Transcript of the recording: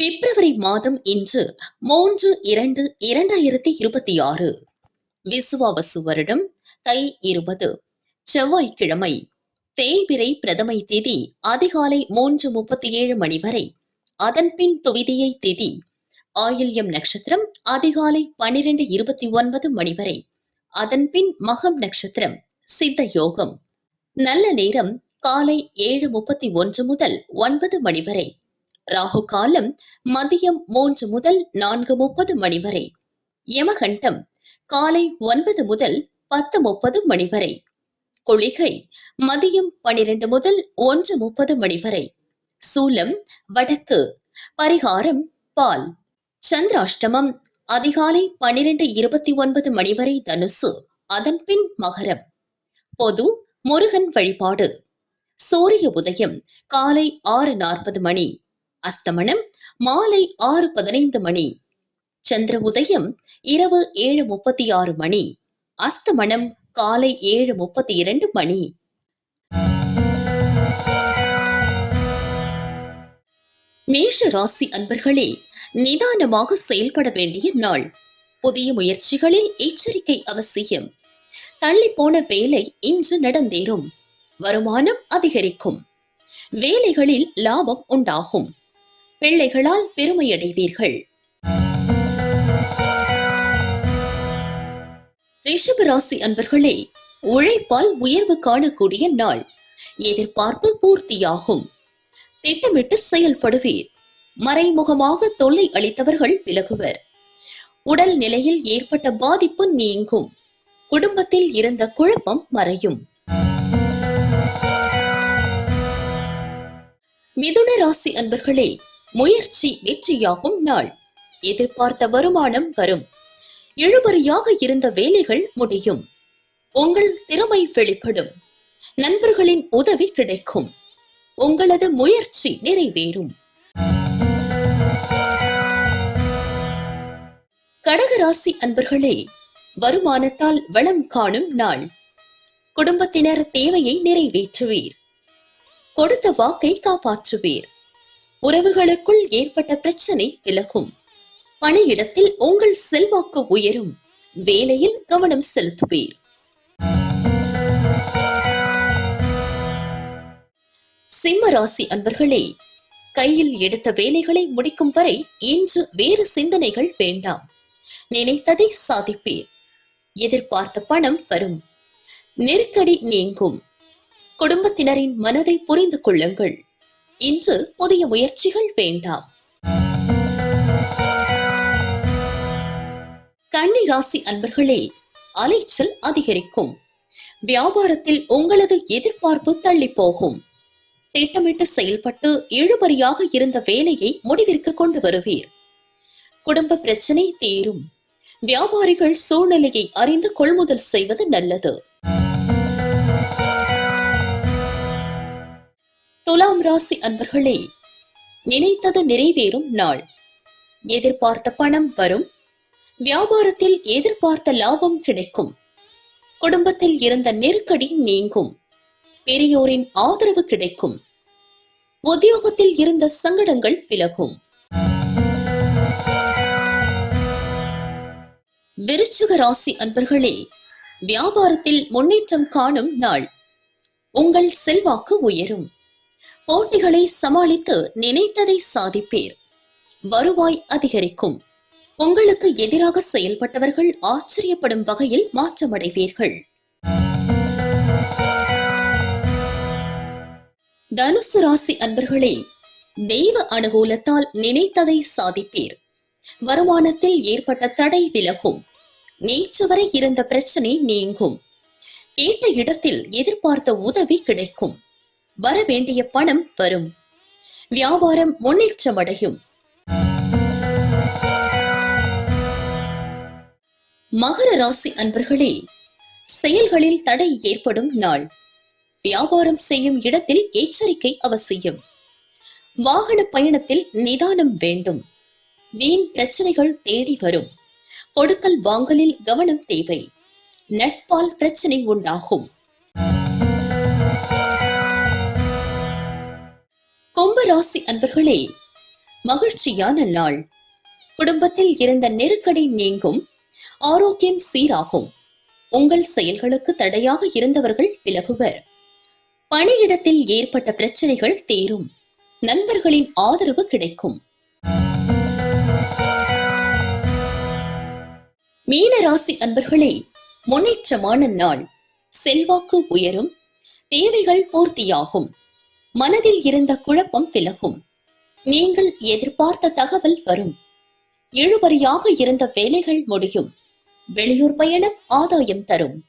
பிப்ரவரி மாதம் இன்று 3/2/2026 விசுவாவசு வருடம் தை 20 செவ்வாய்க்கிழமை. தேய்பிறை பிரதமை திதி அதிகாலை 3:37 மணி வரை. அதன்பின் துவிதியை திதி ஆயில்யம் நட்சத்திரம் அதிகாலை 12:29 மணி வரை. அதன்பின் மகம் நட்சத்திரம் சித்த யோகம். நல்ல நேரம் காலை 7:31 முதல் 9 மணி வரை. ராகு காலம் மதியம் 3 முதல் 4:30 மணி வரை. யமகண்டம் காலை 9 முதல் 10:30 மணி வரை. குளிகை மதியம் 12 முதல் 1:30 மணி வரை. சூலம் வடக்கு. பரிகாரம் பால். சந்திராஷ்டமம் அதிகாலை 12:29 மணி வரை தனுசு, அதன்பின் மகரம். பொது முருகன் வழிபாடு. சூரிய உதயம் காலை 6:40 மணி. அஸ்தமனம் மாலை 6:15 மணி. சந்திர உதயம் இரவு 7:36 மணி. அஸ்தமனம் காலை 7:32 மணி. மேஷ ராசி அன்பர்களே, நிதானமாக செயல்பட வேண்டிய நாள். புதிய முயற்சிகளில் எச்சரிக்கை அவசியம். தள்ளிப்போன வேலை இன்று நடந்தேறும். வருமானம் அதிகரிக்கும். வேலைகளில் லாபம் உண்டாகும். பிள்ளைகளால் பெருமையடைவீர்கள். ரிஷப ராசி அன்பர்களே, உழைப்பால் உயர்வு காணக்கூடிய நாள். எதிர்பார்ப்பு பூர்த்தியாகும். திட்டமிட்டு செயல்படுவீர். மறைமுகமாக தொல்லை அளித்தவர்கள் விலகுவர். உடல் நிலையில் ஏற்பட்ட பாதிப்பு நீங்கும். குடும்பத்தில் இருந்த குழப்பம் மறையும். மிதுன ராசி அன்பர்களே, முயற்சி வெற்றியாகும் நாள். எதிர்பார்த்த வருமானம் வரும். இழுபறியாக இருந்த வேலைகள் முடியும். உங்கள் திறமை வெளிப்படும். நண்பர்களின் உதவி கிடைக்கும். உங்களது முயற்சி நிறைவேறும். கடகராசி அன்பர்களே, வருமானத்தால் வளம் காணும் நாள். குடும்பத்தினர் தேவையை நிறைவேற்றுவீர். கொடுத்த வாக்கை காப்பாற்றுவீர். உறவுகளுக்குள் ஏற்பட்ட பிரச்சனை விலகும். பணியிடத்தில் உங்கள் செல்வாக்கு உயரும். வேலையில் கவனம் செலுத்துவீர். சிம்ம ராசி அன்பர்களே, கையில் எடுத்த வேலைகளை முடிக்கும் வரை இன்று வேறு சிந்தனைகள் வேண்டாம். நினைத்ததை சாதிப்பீர். எதிர்பார்த்த பணம் வரும். நெருக்கடி நீங்கும். குடும்பத்தினரின் மனதை புரிந்து கொள்ளுங்கள். இன்று புதிய முயற்சிகள் வேண்டாம். கன்னி ராசி அன்பர்களே, அலைச்சல் அதிகரிக்கும். வியாபாரத்தில் உங்களது எதிர்பார்ப்பு தள்ளி போகும். திட்டமிட்டு செயல்பட்டு இழுபறியாக இருந்த வேலையை முடிவிற்கு கொண்டு வருவீர். குடும்ப பிரச்சனை தீரும். வியாபாரிகள் சூழ்நிலையை அறிந்து கொள்முதல் செய்வது நல்லது. துலாம் ராசி அன்பர்களே, நினைத்தது நிறைவேறும் நாள். எதிர்பார்த்த பணம் வரும். வியாபாரத்தில் எதிர்பார்த்த லாபம் கிடைக்கும். குடும்பத்தில் இருந்த நெருக்கடி நீங்கும். பெரியோரின் ஆதரவு கிடைக்கும். உத்தியோகத்தில் இருந்த சங்கடங்கள் விலகும். விருச்சிக ராசி அன்பர்களே, வியாபாரத்தில் முன்னேற்றம் காணும் நாள். உங்கள் செல்வாக்கு உயரும். போட்டிகளை சமாளித்து நினைத்ததை சாதிப்பீர். வருவாய் அதிகரிக்கும். உங்களுக்கு எதிராக செயல்பட்டவர்கள் ஆச்சரியப்படும் வகையில் மாற்றமடைவீர்கள். தனுசு ராசி அன்பர்களே, தெய்வ அனுகூலத்தால் நினைத்ததை சாதிப்பீர். வருமானத்தில் ஏற்பட்ட தடை விலகும். நேற்று வரை இருந்த பிரச்சனை நீங்கும். கேட்ட இடத்தில் எதிர்பார்த்த உதவி கிடைக்கும். வரவேண்டிய பணம் வரும். வியாபாரம் முன்னேற்றமடையும். மகர ராசி அன்பர்களே, செயல்களில் தடை ஏற்படும் நாள். வியாபாரம் செய்யும் இடத்தில் எச்சரிக்கை அவசியம். வாகன பயணத்தில் நிதானம் வேண்டும். வீண் பிரச்சனைகள் தேடி வரும். கொடுக்கல் வாங்கலில் கவனம் தேவை. நட்பால் பிரச்சனை உண்டாகும். கும்பராசி அன்பர்களே, மகிழ்ச்சியான நாள். குடும்பத்தில் இருந்த நெருக்கடி நீங்கும். ஆரோக்கியம் சீராகும். உங்கள் செயல்களுக்கு தடையாக இருந்தவர்கள் விலகுவர். பணியிடத்தில் ஏற்பட்ட பிரச்சனைகள் தீரும். நண்பர்களின் ஆதரவு கிடைக்கும். மீன ராசி அன்பர்களே, முன்னேற்றமான நாள். செல்வாக்கு உயரும். தேவைகள் பூர்த்தியாகும். மனதில் இருந்த குழப்பம் விலகும். நீங்கள் எதிர்பார்த்த தகவல் வரும். இழுபறியாக இருந்த வேலைகள் முடியும். வெளியூர் பயணம் ஆதாயம் தரும்.